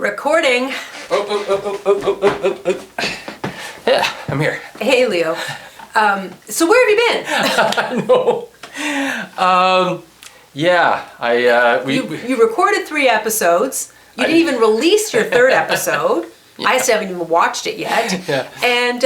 Recording. Yeah, I'm here. Hey, Leo. So where have you been? I know. You recorded 3 episodes. You didn't even release your 3rd episode. Yeah. I still haven't even watched it yet. Yeah. And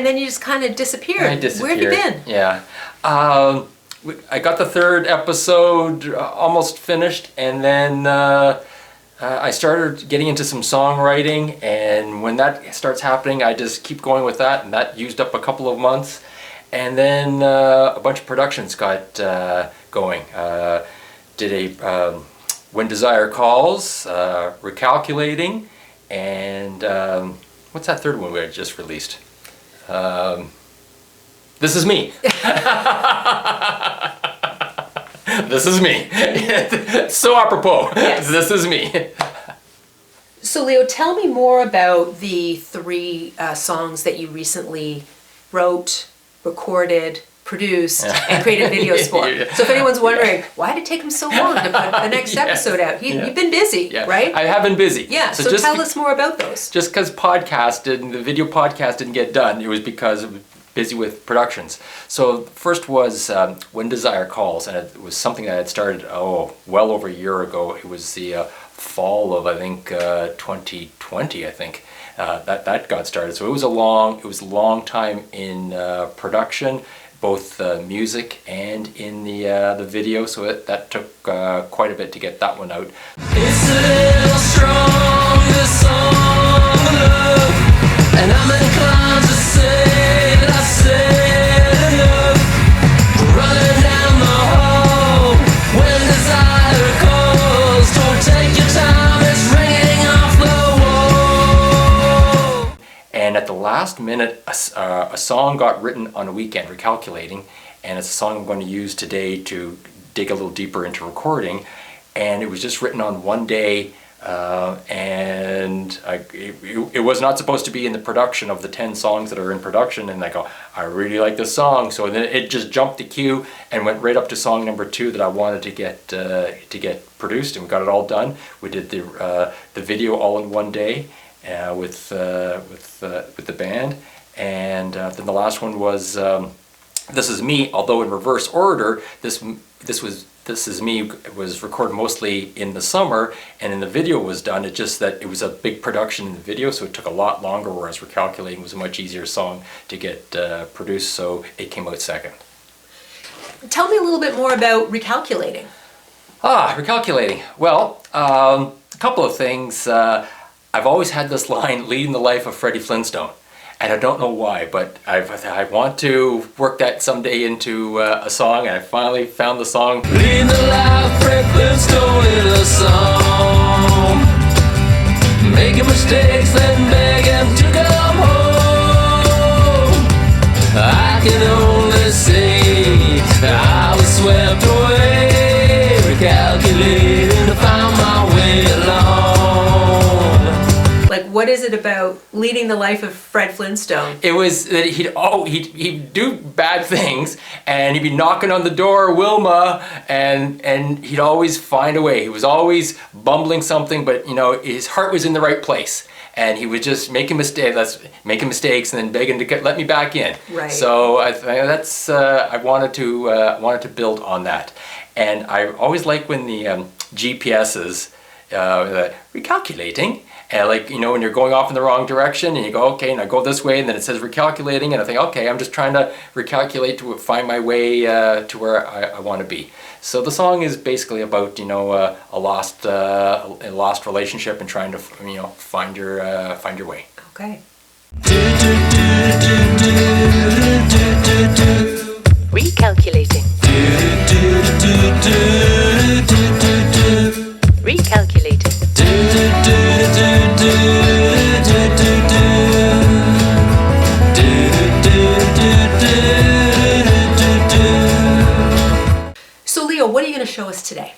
then you just kind of disappeared. I disappeared. Where have you been? Yeah. I got the 3rd episode almost finished, and then I started getting into some songwriting, and when that starts happening, I just keep going with that, and that used up a couple of months. And then a bunch of productions got going. Did a When Desire Calls, Recalculating, and what's that 3rd one we had just released? This Is Me. This is me. So apropos. Yes. This is me. So Leo, tell me more about the 3 songs that you recently wrote, recorded, produced, and created videos for. Yeah. So if anyone's wondering, why did it take him so long to put the next episode out? You've been busy, right? I have been busy. Yeah, so tell us more about those. Just because the video podcast didn't get done, it was because I was busy with productions. So first was When Desire Calls, and it was something that I had started, well over a year ago. It was the fall of, I think, 2020, I think. That got started. So it was a long time in production, both music and in the video. So that took quite a bit to get that one out. It's a little strong, this song of love, and I'm inclined to say that I said enough. Running down the hall when desire calls. Don't take your time, it's ringing off the wall. And at the last minute, a song got written on a weekend, Recalculating, and it's a song I'm going to use today to dig a little deeper into recording. And it was just written on one day, and it was not supposed to be in the production of the 10 songs that are in production. And I go, I really like this song, so then it just jumped the queue and went right up to song number 2 that I wanted to get produced, and we got it all done. We did the video all in one day. With the band, and then the last one was This Is Me, although in reverse order. This Is Me was recorded mostly in the summer, and in the video was done. It's just that it was a big production in the video, so it took a lot longer, whereas Recalculating was a much easier song to get produced, so it came out second. Tell me a little bit more about Recalculating. Recalculating. Well, a couple of things. I've always had this line, leading the life of Freddie Flintstone, and I don't know why, but I want to work that someday into a song, and I finally found the song. Leading the life of Freddie Flintstone in a song, making mistakes, then begging to come home. I can only say I was swept away, recalculating to find my way along. Like, what is it about leading the life of Fred Flintstone? It was that he'd do bad things, and he'd be knocking on the door, Wilma, and he'd always find a way. He was always bumbling something, but his heart was in the right place, and he was just making mistakes, and then begging to let me back in. Right. So I wanted to build on that, and I always like when the GPSs recalculating. And when you're going off in the wrong direction and you go, okay, and I go this way, and then it says recalculating, and I think, okay, I'm just trying to recalculate to find my way to where I want to be. So the song is basically about a lost relationship and trying to find your way. Okay. Recalculating. Recalculating. So Leo, what are you going to show us today?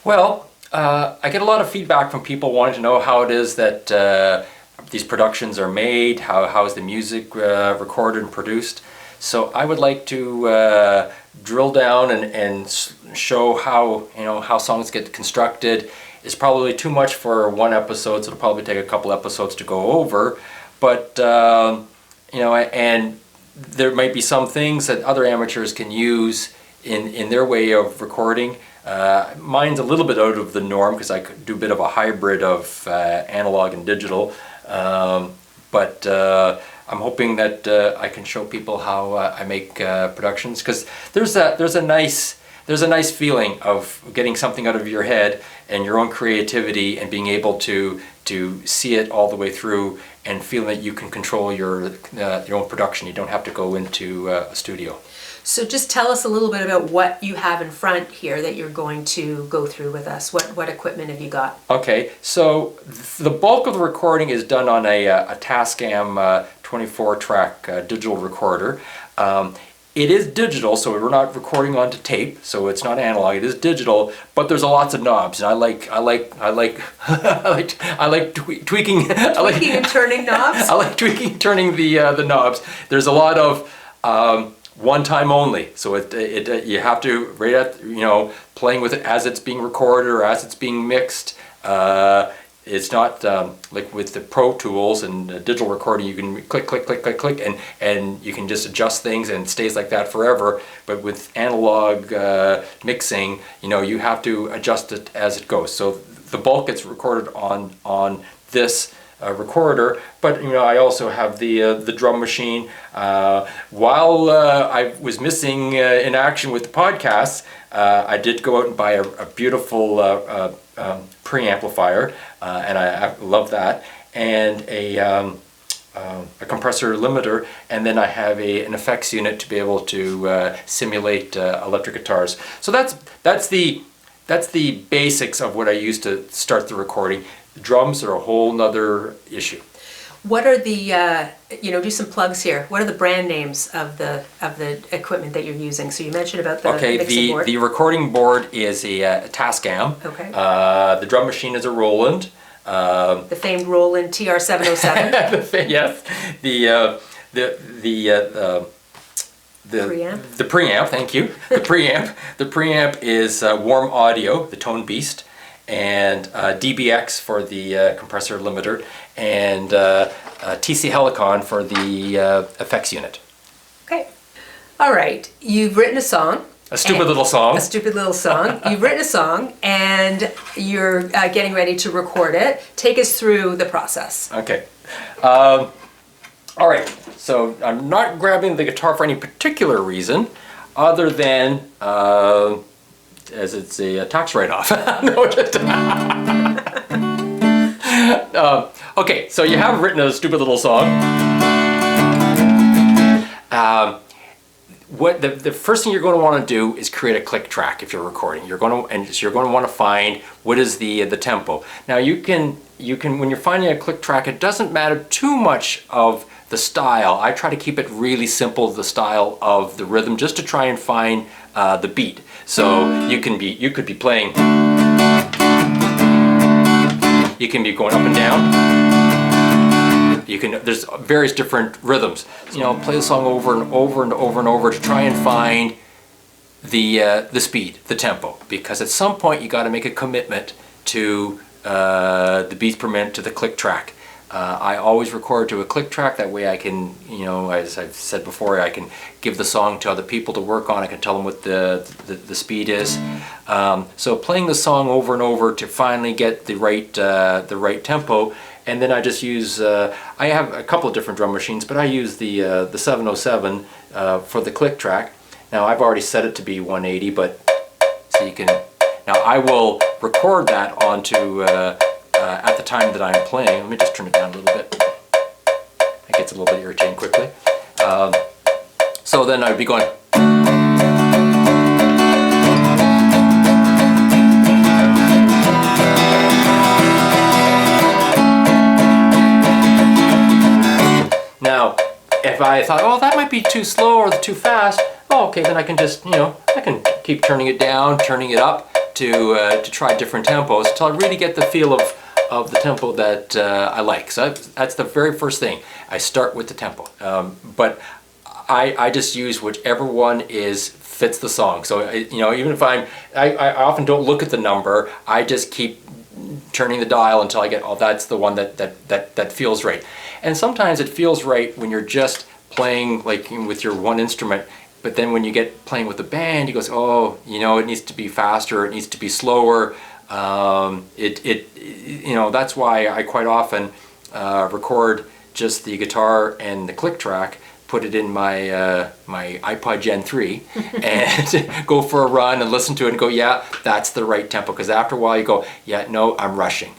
Well, I get a lot of feedback from people wanting to know how it is that these productions are made, how is the music recorded and produced. So I would like to drill down and show how songs get constructed. is probably too much for one episode, so it'll probably take a couple episodes to go over. But you know, and there might be some things that other amateurs can use in their way of recording. Mine's a little bit out of the norm because I could do a bit of a hybrid of analog and digital. But I'm hoping that I can show people how I make productions, because there's a nice feeling of getting something out of your head and your own creativity and being able to see it all the way through and feeling that you can control your own production. You don't have to go into a studio. So just tell us a little bit about what you have in front here that you're going to go through with us. What equipment have you got? Okay, so the bulk of the recording is done on a Tascam 24-track digital recorder. It is digital, so we're not recording onto tape, so it's not analog. It is digital, but there's lots of knobs, and I like tweaking. Tweaking and turning knobs. I like tweaking and turning the knobs. There's a lot of one time only, so you have to right at playing with it as it's being recorded or as it's being mixed. It's not like with the Pro Tools and digital recording, you can click, click, click, click, click, and you can just adjust things and it stays like that forever. But with analog mixing, you have to adjust it as it goes. So the bulk gets recorded on this recorder, but I also have the drum machine. While I was missing in action with the podcasts, I did go out and buy a beautiful preamplifier, and I love that, and a compressor limiter, and then I have an effects unit to be able to simulate electric guitars. So that's the basics of what I use to start the recording. Drums are a whole nother issue. What are the do some plugs here? What are the brand names of the equipment that you're using? So you mentioned about the mixing board. The recording board is a Tascam. Okay. The drum machine is a Roland. The famed Roland TR-707. Yes. The preamp. The preamp. Thank you. The preamp. The preamp is Warm Audio, the Tonebeast, and DBX for the compressor limiter, and TC Helicon for the effects unit. Okay. All right. You've written a song. A stupid little song. A stupid little song. You've written a song, and you're getting ready to record it. Take us through the process. Okay. All right. So I'm not grabbing the guitar for any particular reason, other than as it's a tax write-off. No, just okay, so you have written a stupid little song. What the first thing you're going to want to do is create a click track if you're recording. You're going to want to find what is the tempo. Now you can when you're finding a click track, it doesn't matter too much of the style. I try to keep it really simple, the style of the rhythm, just to try and find the beat. So you could be playing. You can be going up and down. There's various different rhythms. Play the song over and over and over and over to try and find the speed, the tempo. Because at some point you got to make a commitment to the beats per minute, to the click track. I always record to a click track. That way I can, as I've said before, I can give the song to other people to work on. I can tell them what the speed is. So playing the song over and over to finally get the right tempo. And then I just use, I have a couple of different drum machines, but I use the 707 for the click track. Now I've already set it to be 180, but so you can, now I will record that onto, at the time that I'm playing. Let me just turn it down a little bit. It gets a little bit irritating quickly. So then I'd be going. Now, if I thought, oh, that might be too slow or too fast, oh, okay, then I can just, I can keep turning it down, turning it up to try different tempos until I really get the feel of the tempo that I like. So that's the very first thing. I start with the tempo, but I just use whichever one fits the song. So even if I often don't look at the number, I just keep turning the dial until I get, oh, that's the one that feels right. And sometimes it feels right when you're just playing like with your one instrument, but then when you get playing with the band, you go, oh, you know, it needs to be faster, it needs to be slower. You know, that's why I quite often record just the guitar and the click track, put it in my my iPod Gen 3 and go for a run and listen to it and go, yeah, that's the right tempo. Because after a while you go, yeah, no, I'm rushing,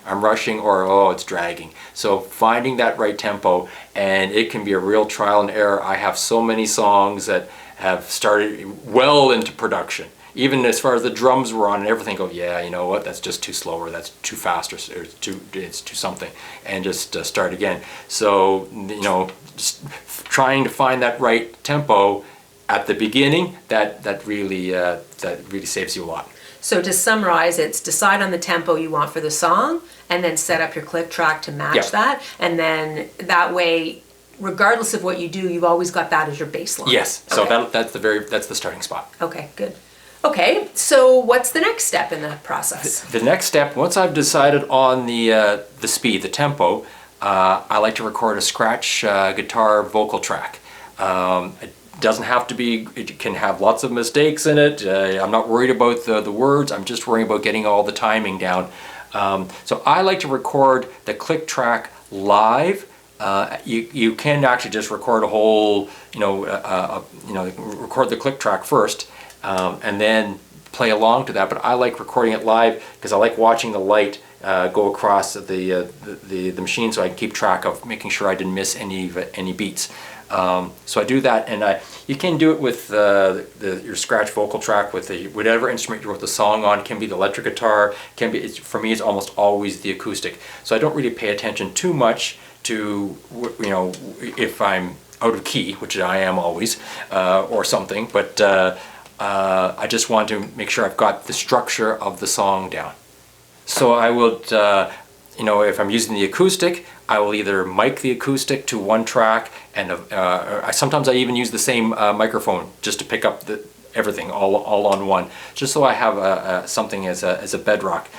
or oh, it's dragging. So finding that right tempo, and it can be a real trial and error. I have so many songs that have started well into production, even as far as the drums were on and everything, go, yeah, you know what, that's just too slow, or that's too fast, or it's too something, and just start again. So, you know, just trying to find that right tempo at the beginning, that really saves you a lot. So to summarize, it's decide on the tempo you want for the song, and then set up your click track to match that, and then that way, regardless of what you do, you've always got that as your baseline. Yes, so okay. That's the starting spot. Okay, good. Okay, so what's the next step in the process? The next step, once I've decided on the speed, the tempo, I like to record a scratch guitar vocal track. It doesn't have to be, it can have lots of mistakes in it. I'm not worried about the words, I'm just worrying about getting all the timing down. So I like to record the click track live. You can actually just record a whole, record the click track first, and then play along to that. But I like recording it live because I like watching the light go across the machine, so I can keep track of making sure I didn't miss any beats. So I do that, and you can do it with your scratch vocal track with whatever instrument you wrote the song on. It can be the electric guitar, for me it's almost always the acoustic. So I don't really pay attention too much to, if I'm out of key, which I am always, or something, but I just want to make sure I've got the structure of the song down. So I would, if I'm using the acoustic, I will either mic the acoustic to one track, and sometimes I even use the same microphone just to pick up everything all on one, just so I have something as a bedrock.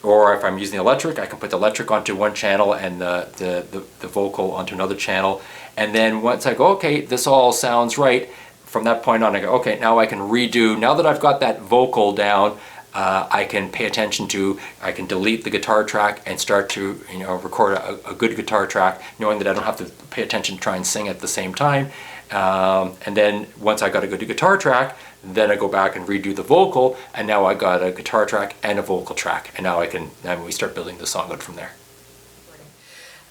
Or if I'm using the electric, I can put the electric onto one channel and the vocal onto another channel. And then once I go, okay, this all sounds right, from that point on I go, okay, now I can redo, now that I've got that vocal down, I can pay attention to, I can delete the guitar track and start to record a good guitar track, knowing that I don't have to pay attention to try and sing at the same time. And then once I got a good guitar track, then I go back and redo the vocal, and now I got a guitar track and a vocal track, and now we start building the song out from there.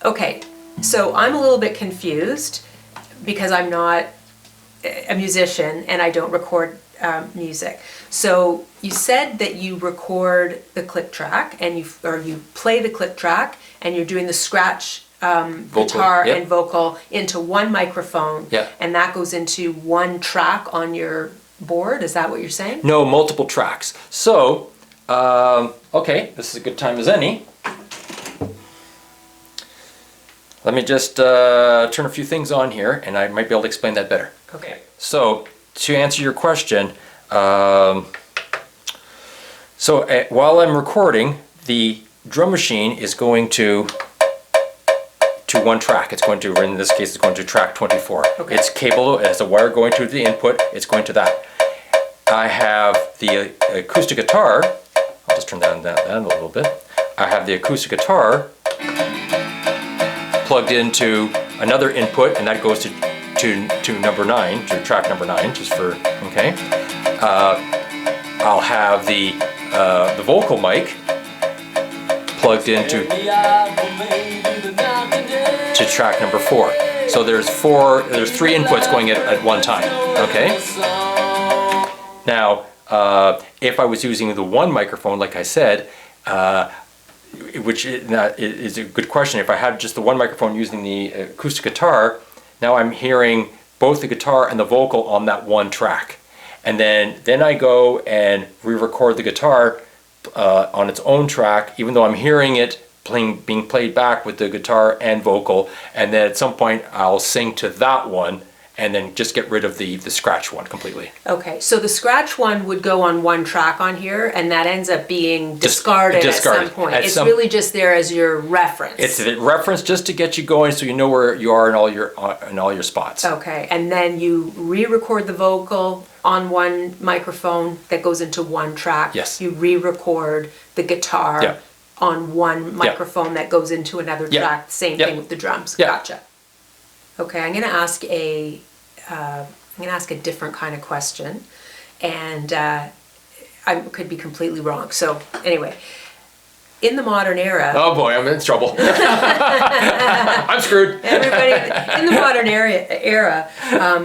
Okay, so I'm a little bit confused because I'm not a musician and I don't record music. So you said that you record the click track and you play the click track and you're doing the scratch guitar and vocal into one microphone, and that goes into one track on your board. Is that what you're saying? No, multiple tracks. So, okay, this is a good time as any. Let me just turn a few things on here, and I might be able to explain that better. Okay. So, to answer your question, while I'm recording, the drum machine is going to one track. It's going to, in this case, it's going to track 24. Okay. It's cable, it has a wire going to the input, it's going to that. I have the acoustic guitar, I'll just turn that down a little bit. I have the acoustic guitar plugged into another input, and that goes to number 9, to track number 9, just for, okay. I'll have the vocal mic plugged into track number 4. So there's 3 inputs going at one time, okay? Now, if I was using the one microphone, like I said, which is a good question, if I had just the one microphone using the acoustic guitar, now I'm hearing both the guitar and the vocal on that one track. And then I go and re-record the guitar on its own track, even though I'm hearing it being played back with the guitar and vocal, and then at some point I'll sing to that one, and then just get rid of the scratch one completely. Okay, so the scratch one would go on one track on here, and that ends up being discarded at some point. It's really just there as your reference. It's a reference just to get you going, so you know where you are in all your spots. Okay, and then you re-record the vocal on one microphone that goes into one track. Yes. You re-record the guitar on one microphone that goes into another track. Same thing with the drums. Gotcha. Okay, I'm going to ask a different kind of question, and I could be completely wrong. So anyway, in the modern era... Oh boy, I'm in trouble. I'm screwed. Everybody, in the modern era,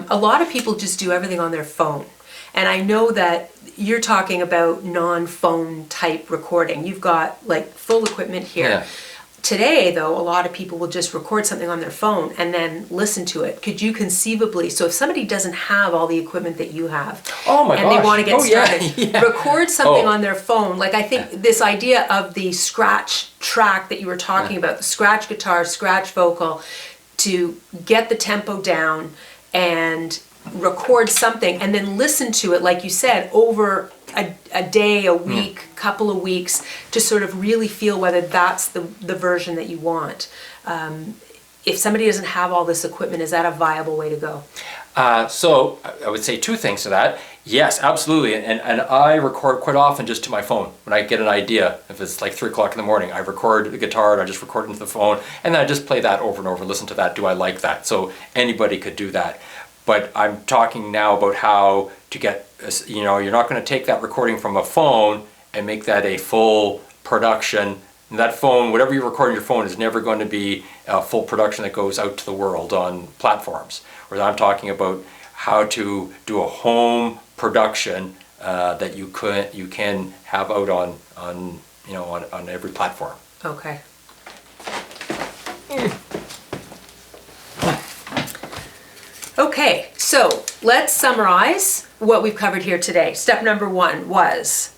a lot of people just do everything on their phone. And I know that you're talking about non-phone type recording. You've got like full equipment here. Yeah. Today, though, a lot of people will just record something on their phone and then listen to it. Could you conceivably, so if somebody doesn't have all the equipment that you have, and they want to get started, record something on their phone, like I think this idea of the scratch track that you were talking about, the scratch guitar, scratch vocal, to get the tempo down and record something and then listen to it, like you said, over a day, a week, couple of weeks, to sort of really feel whether that's the version that you want. If somebody doesn't have all this equipment, is that a viable way to go? So I would say two things to that. Yes, absolutely. And I record quite often just to my phone. When I get an idea, if it's like 3 o'clock in the morning, I record the guitar and I just record into the phone, and then I just play that over and over and listen to that. Do I like that? So anybody could do that. But I'm talking now about how to get, you're not going to take that recording from a phone and make that a full production. And that phone, whatever you record on your phone, is never going to be a full production that goes out to the world on platforms. Whereas I'm talking about how to do a home production that you can have out on every platform. Okay. Okay, so let's summarize what we've covered here today. Step number 1 was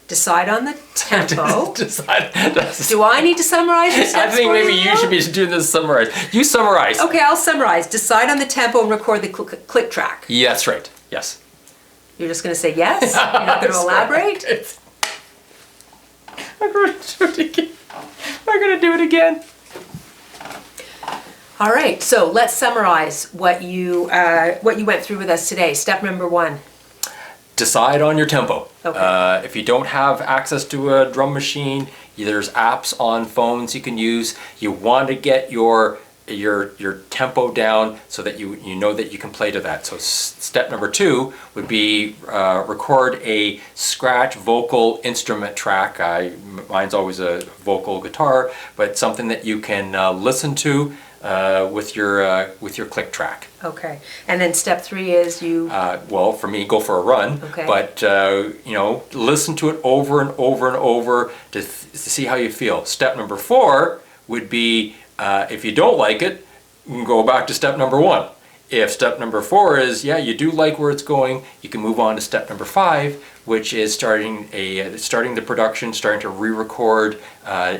decide on the tempo. Do I need to summarize your steps? I think maybe you should be doing this summarize. You summarize. Okay, I'll summarize. Decide on the tempo and record the click track. Yeah, that's right. Yes. You're just going to say yes? You're not going to elaborate? I'm going to do it again. I'm going to do it again. All right, so let's summarize what you went through with us today. Step number 1. Decide on your tempo. Okay. If you don't have access to a drum machine, there's apps on phones you can use. You want to get your tempo down so that you know that you can play to that. So step number 2 would be record a scratch vocal instrument track. Mine's always a vocal guitar, but something that you can listen to with your click track. Okay, and then step 3 is you... well, for me, go for a run. Okay. But listen to it over and over and over to see how you feel. Step number 4 would be if you don't like it, you can go back to step number 1. If step number 4 is you do like where it's going, you can move on to step number 5, which is starting the production, starting to re-record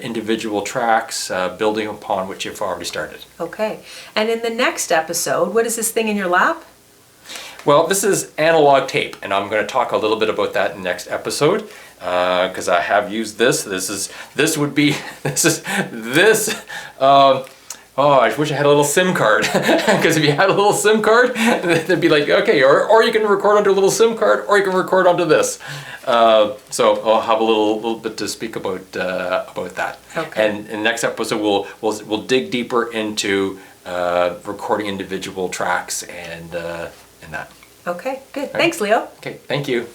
individual tracks, building upon what you've already started. Okay, and in the next episode, what is this thing in your lap? Well, this is analog tape, and I'm going to talk a little bit about that in the next episode because I have used this. Oh, I wish I had a little SIM card, because if you had a little SIM card, they'd be like, okay, or you can record onto a little SIM card, or you can record onto this. So I'll have a little bit to speak about that. Okay. And in the next episode, we'll dig deeper into recording individual tracks and that. Okay, good. Thanks, Leo. Okay, thank you.